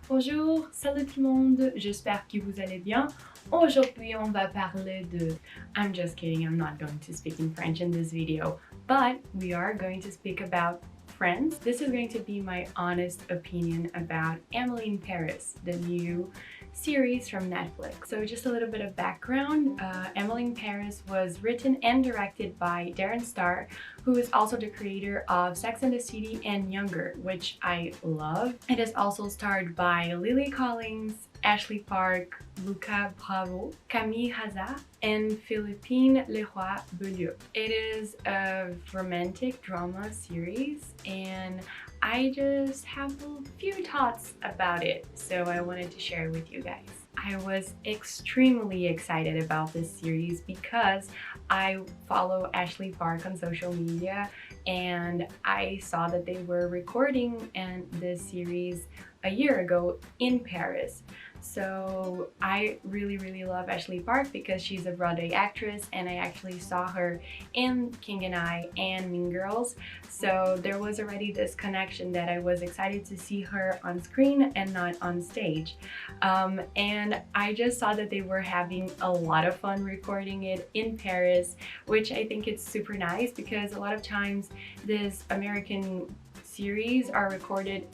Bonjour, salut tout le monde, j'espère que vous allez bien. Aujourd'hui, on va parler de... I'm just kidding, I'm not going to speak in French in this video, but we are going to speak about Friends. This is going to be my honest opinion about Emily in Paris, the new series from Netflix. So just a little bit of background. Emily in Paris was written and directed by Darren Star, who is also the creator of Sex and the City and Younger, which I love. It is also starred by Lily Collins, Ashley Park, Luca Bravo, Camille Haza, and Philippine Leroy-Beaulieu. It is a romantic drama series, and I just have a few thoughts about it, so I wanted to share with you guys. I was extremely excited about this series because I follow Ashley Park on social media, and I saw that they were recording this series a year ago in Paris. So I really love Ashley Park because she's a Broadway actress, and I actually saw her in King and I and Mean Girls. So there was already this connection that I was excited to see her on screen and not on stage. And I just saw that they were having a lot of fun recording it in Paris, which I think it's super nice because a lot of times these American series are recorded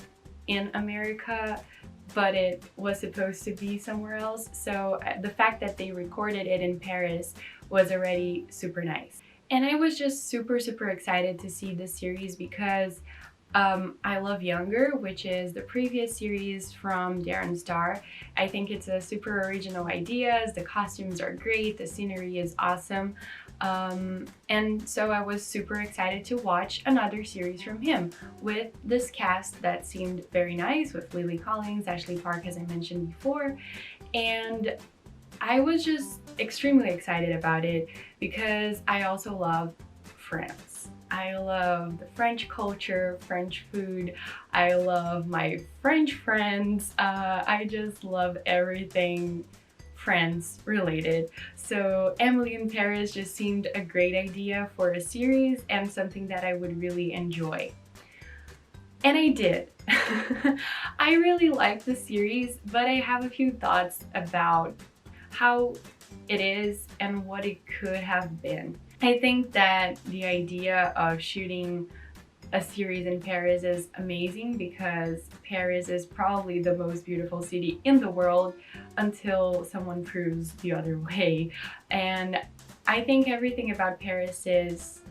in America, but it was supposed to be somewhere else. So the fact that they recorded it in Paris was already super nice. And I was just super excited to see this series because I love Younger, which is the previous series from Darren Star. I think it's a super original ideas, the costumes are great, the scenery is awesome. And so I was super excited to watch another series from him with this cast that seemed very nice, with Lily Collins, Ashley Park, as I mentioned before. And I was just extremely excited about it because I also love France. I love the French culture, French food. I love my French friends. I just love everything Friends related. So Emily in Paris just seemed a great idea for a series and something that I would really enjoy. And I did. I really liked the series, but I have a few thoughts about how it is and what it could have been. I think that the idea of shooting a series in Paris is amazing because Paris is probably the most beautiful city in the world until someone proves the other way. And I think everything about Paris is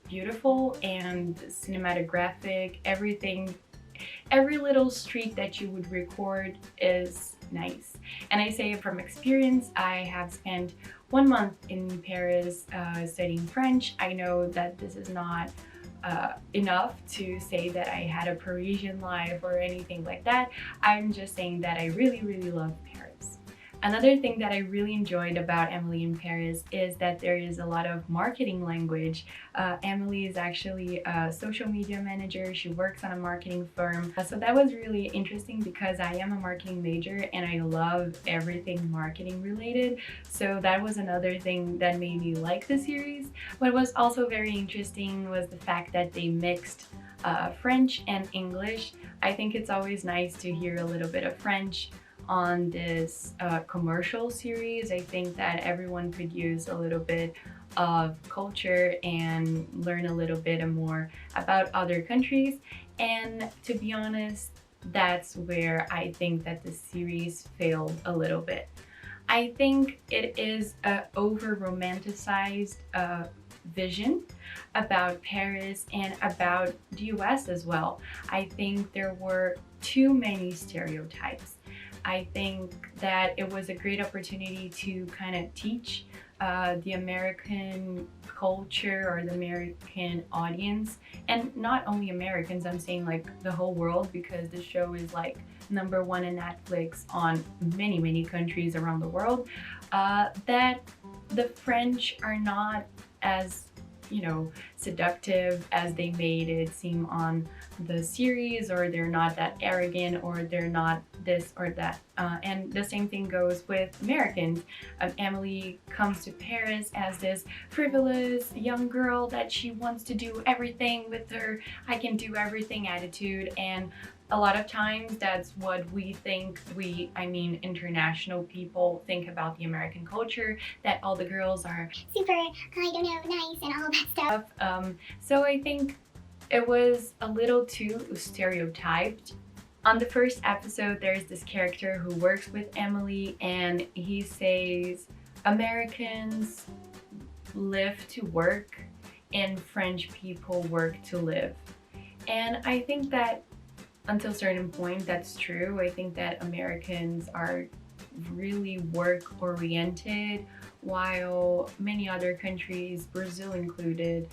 beautiful and cinematographic. Every little street that you would record is nice. And I say it from experience. I have spent 1 month in Paris studying French. I know that this is not enough to say that I had a Parisian life or anything like that. I'm just saying that I really love Paris. Another thing that I really enjoyed about Emily in Paris is that there is a lot of marketing language. Emily is actually a social media manager. She works on a marketing firm. So that was really interesting because I am a marketing major and I love everything marketing related. So that was another thing that made me like the series. What was also very interesting was the fact that they mixed French and English. I think it's always nice to hear a little bit of French on this commercial series. I think that everyone could use a little bit of culture and learn a little bit more about other countries. And to be honest, that's where I think that the series failed a little bit. I think it is a over-romanticized vision about Paris and about the US as well. I think there were too many stereotypes. I think that it was a great opportunity to kind of teach the American culture or the American audience, and not only Americans, I'm saying like the whole world, because the show is like #1 in Netflix on many countries around the world, that the French are not as seductive as they made it seem on the series, or they're not that arrogant, or they're not this or that. And the same thing goes with Americans. Emily comes to Paris as this frivolous young girl that she wants to do everything with her I can do everything attitude, and A lot of times that's what we think, international people think about the American culture, that all the girls are super, I don't know, nice and all that stuff. So I think it was a little too stereotyped. On the first episode, there's this character who works with Emily, and he says Americans live to work and French people work to live. And I think that until a certain point, that's true. I think that Americans are really work oriented, while many other countries, Brazil included,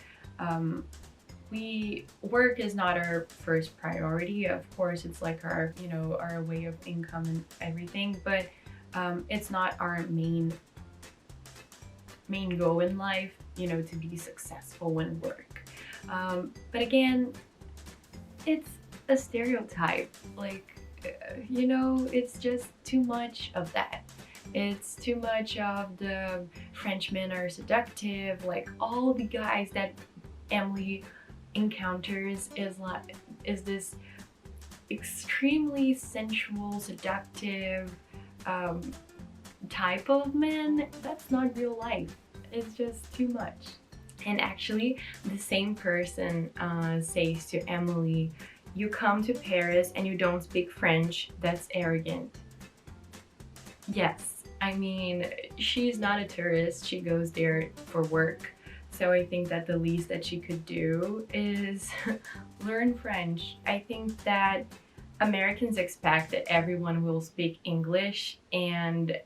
work is not our first priority. Of course, it's like our way of income and everything, but it's not our main goal in life, to be successful in work. But again, it's a stereotype. It's just too much of that. It's too much of the Frenchmen are seductive. Like, all the guys that Emily encounters is this extremely sensual, seductive type of man. That's not real life. It's just too much. And actually, the same person says to Emily, "You come to Paris and you don't speak French, that's arrogant." Yes, she's not a tourist, she goes there for work. So I think that the least that she could do is learn French. I think that Americans expect that everyone will speak English, and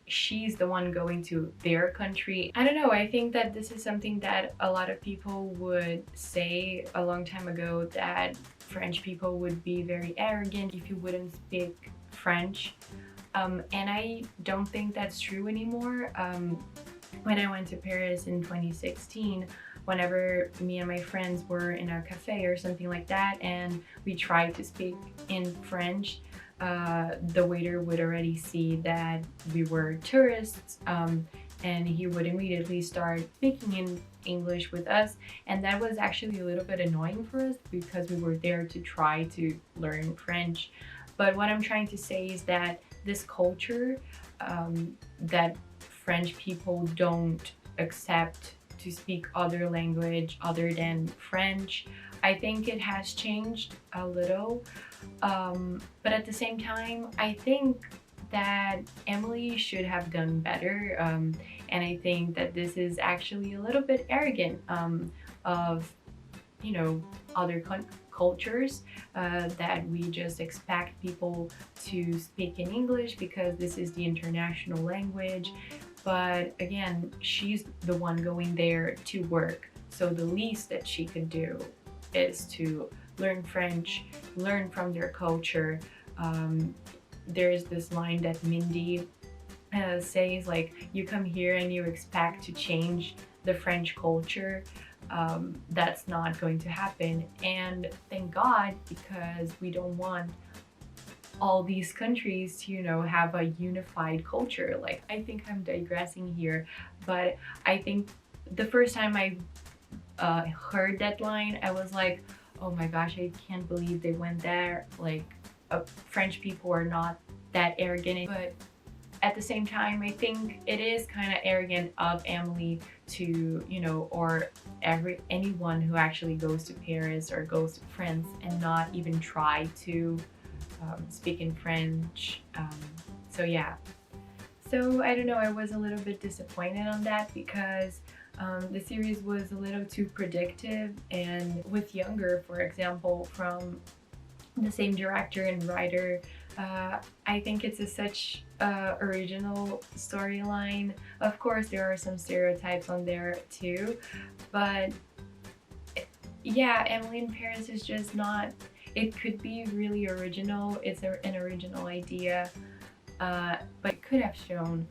she's the one going to their country. I don't know, I think that this is something that a lot of people would say a long time ago, that French people would be very arrogant if you wouldn't speak French. And I don't think that's true anymore. When I went to Paris in 2016, whenever me and my friends were in a cafe or something like that, and we tried to speak in French, the waiter would already see that we were tourists, and he would immediately start speaking in English with us, and that was actually a little bit annoying for us because we were there to try to learn French. But what I'm trying to say is that this culture, that French people don't accept to speak other language other than French, I think it has changed a little. But at the same time, I think that Emily should have done better, and I think that this is actually a little bit arrogant of other cultures, that we just expect people to speak in English because this is the international language. But again, she's the one going there to work, so the least that she could do is to learn French, learn from their culture. There's this line that Mindy says, like, you come here and you expect to change the French culture. That's not going to happen, and thank God, because we don't want all these countries to have a unified culture. Like, I think I'm digressing here, but I think the first time I heard that line, I was like, oh my gosh, I can't believe they went there. Like, French people are not that arrogant. But at the same time, I think it is kind of arrogant of Emily to, or anyone who actually goes to Paris or goes to France and not even try to speak in French. So yeah. So I don't know, I was a little bit disappointed on that because the series was a little too predictive, and with Younger, for example, from the same director and writer, I think it's such original storyline. Of course, there are some stereotypes on there too, but yeah, Emily in Paris is just not. It could be really original. It's an original idea, but it could have shown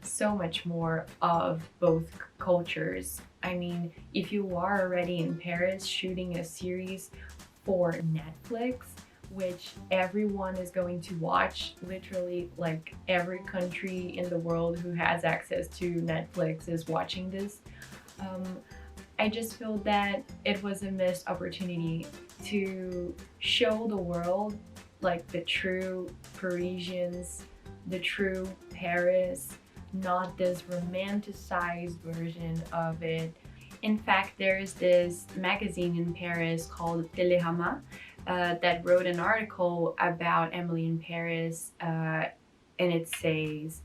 so much more of both cultures. If you are already in Paris shooting a series for Netflix, which everyone is going to watch, literally, like, every country in the world who has access to Netflix is watching this, I just feel that it was a missed opportunity. to show the world like the true Parisians, the true Paris, not this romanticized version of it. In fact, there's this magazine in Paris called Télérama that wrote an article about Emily in Paris, and it says,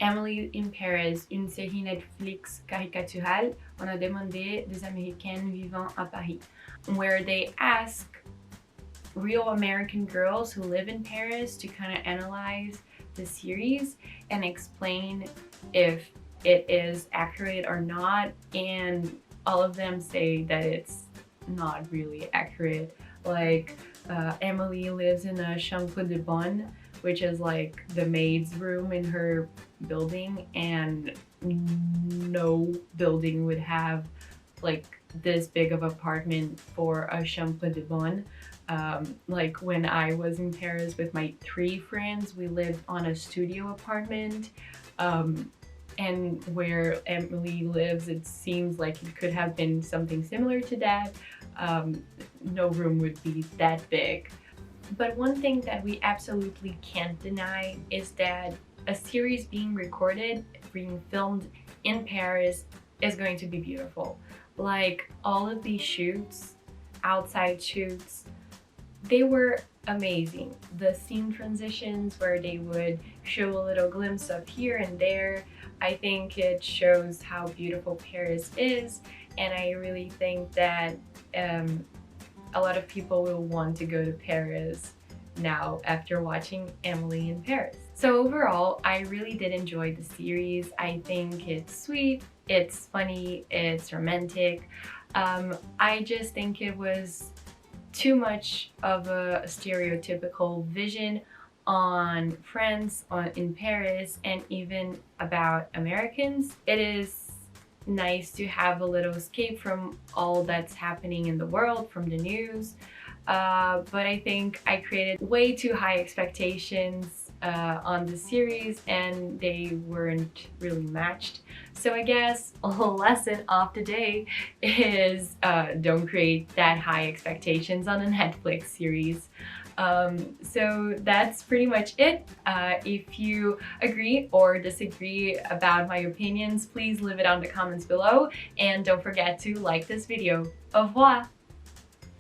Emily in Paris, une série Netflix caricaturale, on a demandé des Américaines vivant à Paris, where they ask real American girls who live in Paris to kind of analyze the series and explain if it is accurate or not, and all of them say that it's not really accurate. Like Emily lives in a chambre de bonne, which is like the maid's room in her building, and no building would have like this big of apartment for a chambre de bonne. Like when I was in Paris with my 3 friends, we lived on a studio apartment, and where Emily lives, it seems like it could have been something similar to that. No room would be that big. But one thing that we absolutely can't deny is that a series being recorded, being filmed in Paris is going to be beautiful. Like all of these shoots, outside shoots, they were amazing. The scene transitions where they would show a little glimpse of here and there, I think it shows how beautiful Paris is, and I really think that a lot of people will want to go to Paris now after watching Emily in Paris. So overall, I really did enjoy the series. I think it's sweet, it's funny, it's romantic. I just think it was too much of a stereotypical vision on France, in Paris, and even about Americans. It is nice to have a little escape from all that's happening in the world, from the news, but I think I created way too high expectations on the series, and they weren't really matched. So I guess a lesson of the day is don't create that high expectations on a Netflix series. So that's pretty much it. If you agree or disagree about my opinions, please leave it on the comments below, and don't forget to like this video. Au revoir!